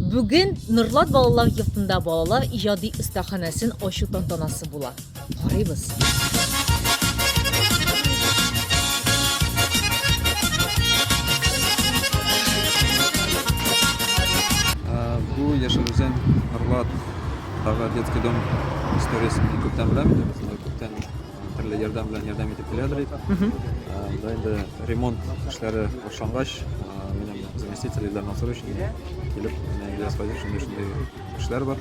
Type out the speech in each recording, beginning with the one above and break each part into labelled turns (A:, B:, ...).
A: Бүген Нурлат балалар йортында балалар иҗади остаханәсен ачу тантанасы була. Карыйбыз.
B: Bu Яшел-Үзән Нурлат тагы детский дом историясын күптән беләм. Күптән төрле ярдәм белән ярдәм итеп киләдер. Да инде ремонт эшләре башлангач, минем заместитель Илдар Насырович килеп, Ильяс Владимирович, шундый эшләр бар.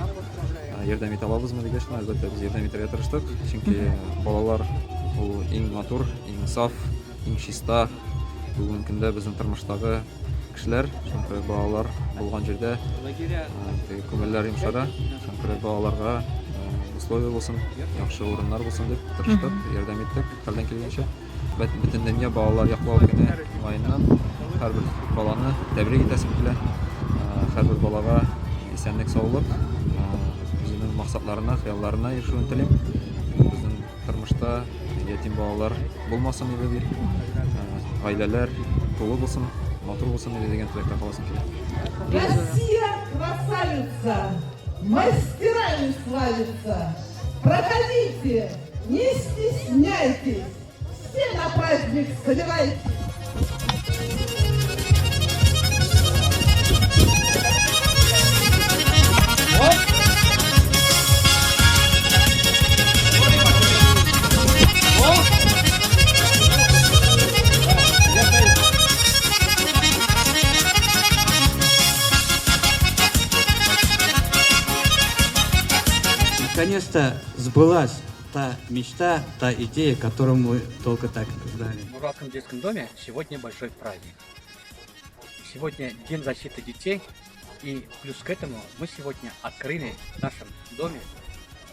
B: Ярдәм итә алабызмы дигәч, әлбәттә без ярдәм итәргә тырыштык. Чөнки балалар ул иң матур, иң саф, иң чиста бүгенге көндә безнең тормыштагы кешеләр, шуңа балалар булган җирдә күңелләр йомшара, шуңа балаларга условия булсын, яхшы урыннар булсын дип тырыштык, ярдәм иттек хәлдән килгәнчә. Бөтен дөнья балалар яклау көне уңаеннан һәрбер баланы тәбрик итәсем килә. Һәрбер балага исәнлек, саулык, үзенең максатларына, хыялларына ирешүен телим. Безнең тормышта ятим балалар булмасын дип, гаиләләр тулы булсын, матур булсын дигән теләктә каласым килә.
C: Россия красавица, мастерами славится. Проходите, не стесняйтесь, все на праздник собирайтесь.
D: Наконец-то сбылась та мечта, та идея, которую мы долго так ждали.
E: В Нурлатском детском доме сегодня большой праздник. Сегодня День защиты детей, и плюс к этому мы сегодня открыли в нашем доме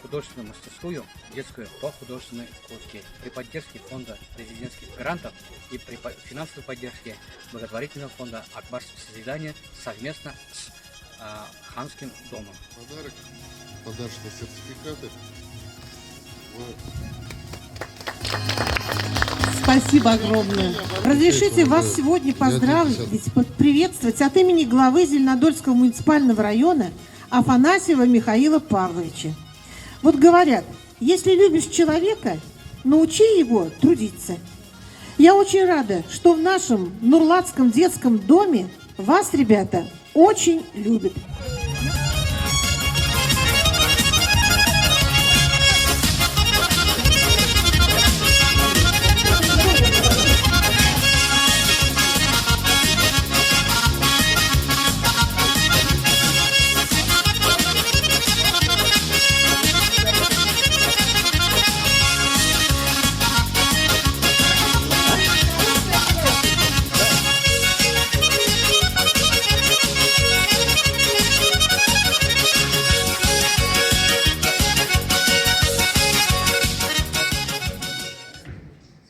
E: художественную мастерскую детскую по художественной вкладке при поддержке фонда президентских грантов и при финансовой поддержке благотворительного фонда Акбарского созидания совместно с Ханским домом.
F: Подарочные сертификаты.
G: Спасибо огромное. Разрешите вас сегодня поздравить, приветствовать от имени главы Зеленодольского муниципального района Афанасьева Михаила Павловича. Вот говорят, если любишь человека, научи его трудиться. Я очень рада, что в нашем Нурлатском детском доме вас, ребята, очень любят.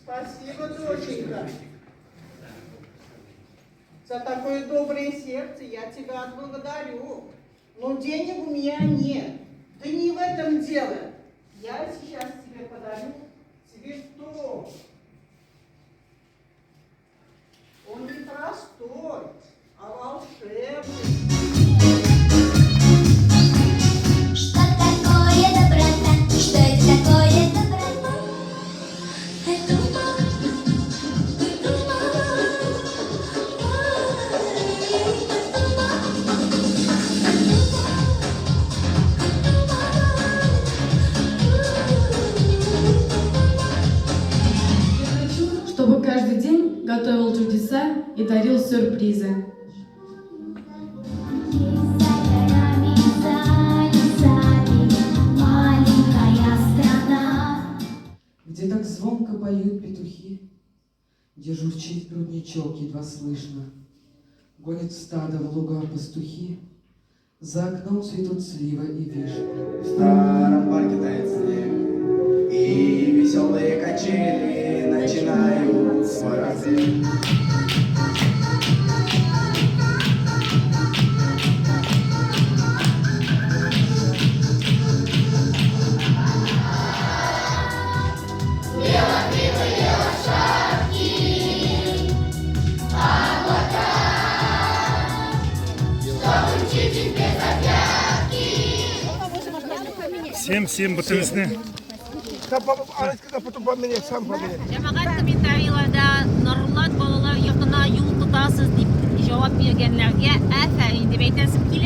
C: Спасибо, доченька. За такое доброе сердце я тебя отблагодарю. Но денег у меня нет. Да не в этом дело. Я сейчас тебе подарю цветок. Он не простой, а волшебный.
H: Что такое доброта? Что это такое доброта?
I: Я хочу, чтобы каждый день готовил чудеса и дарил сюрпризы.
J: Где так звонко поют петухи, где журчит рудничок едва слышно, гонит стадо в луга пастухи, за окном цветут слива и вишни.
K: В старом парке тает снег, и веселые качели начинают свой разбег.
H: Что
L: Всем бутылочные.
A: Жамағат комментарийларда Нұрлат балалар йортына юл тотасыз деп жауап бергенлерге әфәрин деп әйтәсем килә.